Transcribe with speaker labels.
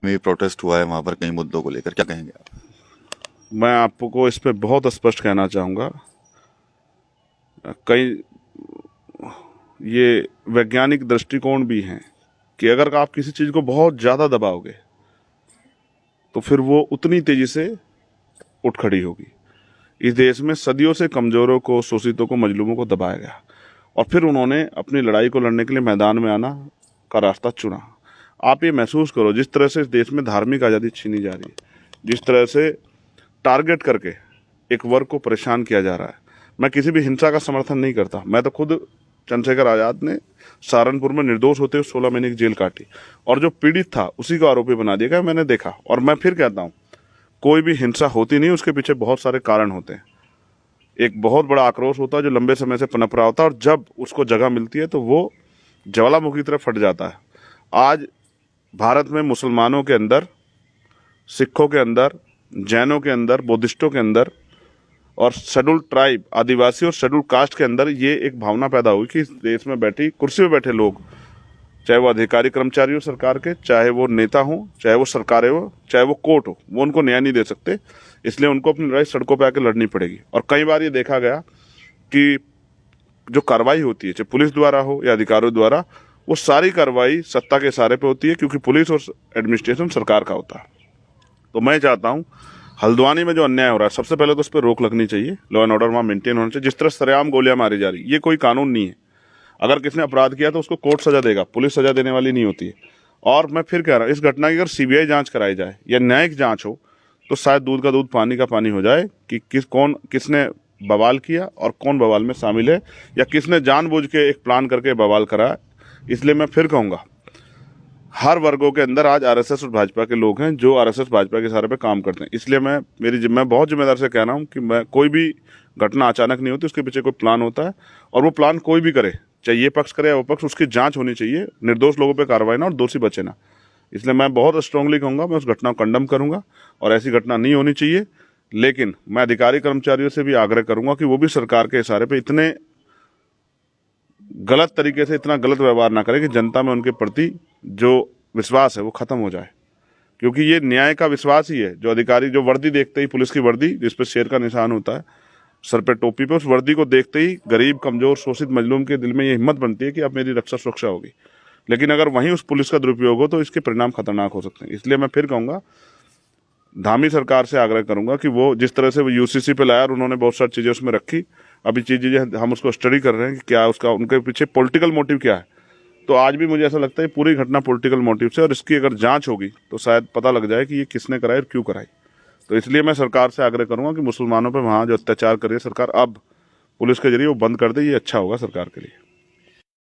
Speaker 1: में प्रोटेस्ट हुआ है वहां पर कई मुद्दों को लेकर, क्या कहेंगे आप?
Speaker 2: मैं आपको इस पे बहुत स्पष्ट कहना चाहूँगा। कई ये वैज्ञानिक दृष्टिकोण भी हैं कि अगर आप किसी चीज़ को बहुत ज़्यादा दबाओगे तो फिर वो उतनी तेज़ी से उठ खड़ी होगी। इस देश में सदियों से कमज़ोरों को, शोषितों को, मजलूमों को दबाया गया और फिर उन्होंने अपनी लड़ाई को लड़ने के लिए मैदान में आना का रास्ता चुना। आप ये महसूस करो, जिस तरह से इस देश में धार्मिक आज़ादी छीनी जा रही है, जिस तरह से टारगेट करके एक वर्ग को परेशान किया जा रहा है। मैं किसी भी हिंसा का समर्थन नहीं करता। मैं तो खुद चंद्रशेखर आज़ाद ने सहारनपुर में निर्दोष होते हुए 16 महीने की जेल काटी और जो पीड़ित था उसी को आरोपी बना दिया गया, मैंने देखा। और मैं फिर कहता हूँ, कोई भी हिंसा होती नहीं, उसके पीछे बहुत सारे कारण होते हैं। एक बहुत बड़ा आक्रोश होता है जो लंबे समय से पनप रहा होता है और जब उसको जगह मिलती है तो वो ज्वालामुखी की तरफ फट जाता है। आज भारत में मुसलमानों के अंदर, सिखों के अंदर, जैनों के अंदर, बुद्धिस्टों के अंदर और शेड्यूल ट्राइब, आदिवासी और शेड्यूल कास्ट के अंदर ये एक भावना पैदा हुई कि इस देश में बैठी कुर्सी पे बैठे लोग, चाहे वो अधिकारी कर्मचारी हो सरकार के, चाहे वो नेता हो, चाहे वो सरकारें हो, चाहे वो कोर्ट हो, वो उनको न्याय नहीं दे सकते। इसलिए उनको अपनी लड़ाई सड़कों पर आकर लड़नी पड़ेगी। और कई बार ये देखा गया कि जो कार्रवाई होती है, चाहे पुलिस द्वारा हो या अधिकारियों द्वारा, वो सारी कार्रवाई सत्ता के इशारे पे होती है, क्योंकि पुलिस और एडमिनिस्ट्रेशन सरकार का होता है। तो मैं चाहता हूँ, हल्द्वानी में जो अन्याय हो रहा है, सबसे पहले तो उस पर रोक लगनी चाहिए, लॉ एंड ऑर्डर वहाँ मेंटेन होना चाहिए। जिस तरह सरेआम गोलियां मारी जा रही, ये कोई कानून नहीं है। अगर किसने अपराध किया तो उसको कोर्ट सजा देगा, पुलिस सजा देने वाली नहीं होती है। और मैं फिर कह रहा हूँ, इस घटना की अगर सीबीआई जांच कराई जाए या न्यायिक जांच हो तो शायद दूध का दूध पानी का पानी हो जाए कि किसने बवाल किया और कौन बवाल में शामिल है, या किसने जानबूझ के एक प्लान करके बवाल करा। इसलिए मैं फिर कहूँगा, हर वर्गों के अंदर आज आरएसएस और भाजपा के लोग हैं जो आरएसएस भाजपा के इशारे पे काम करते हैं। इसलिए मैं बहुत जिम्मेदार से कह रहा हूँ कि मैं कोई भी घटना अचानक नहीं होती, उसके पीछे कोई प्लान होता है। और वो प्लान कोई भी करे, चाहे ये पक्ष करे या वो पक्ष, उसकी जांच होनी चाहिए। निर्दोष लोगों पे कार्रवाई ना और दोषी बचे ना। इसलिए मैं बहुत स्ट्रांगली कहूँगा, मैं उस घटना को कंडम करूँगा और ऐसी घटना नहीं होनी चाहिए। लेकिन मैं अधिकारी कर्मचारियों से भी आग्रह करूँगा कि वो भी सरकार के इशारे पर इतने गलत तरीके से इतना गलत व्यवहार ना करें कि जनता में उनके प्रति जो विश्वास है वो खत्म हो जाए। क्योंकि ये न्याय का विश्वास ही है। जो अधिकारी जो वर्दी देखते ही, पुलिस की वर्दी जिस पे शेर का निशान होता है सर पे टोपी पे, उस वर्दी को देखते ही गरीब, कमजोर, शोषित मजलूम के दिल में ये हिम्मत बनती है कि अब मेरी रक्षा सुरक्षा होगी। लेकिन अगर वहीं उस पुलिस का दुरुपयोग हो तो इसके परिणाम खतरनाक हो सकते हैं। इसलिए मैं फिर कहूँगा, धामी सरकार से आग्रह करूंगा कि वो जिस तरह से वो यूसीसी पे लाया और उन्होंने बहुत सारी चीज़ें उसमें रखी, अभी चीज़ें हम उसको स्टडी कर रहे हैं कि क्या उसका, उनके पीछे पॉलिटिकल मोटिव क्या है। तो आज भी मुझे ऐसा लगता है पूरी घटना पॉलिटिकल मोटिव से, और इसकी अगर जांच होगी तो शायद पता लग जाए कि ये किसने कराई और क्यों कराई। तो इसलिए मैं सरकार से आग्रह करूंगा कि मुसलमानों पर वहाँ जो अत्याचार कर रही है सरकार, अब पुलिस के जरिए वो बंद कर दे। ये अच्छा होगा सरकार के लिए।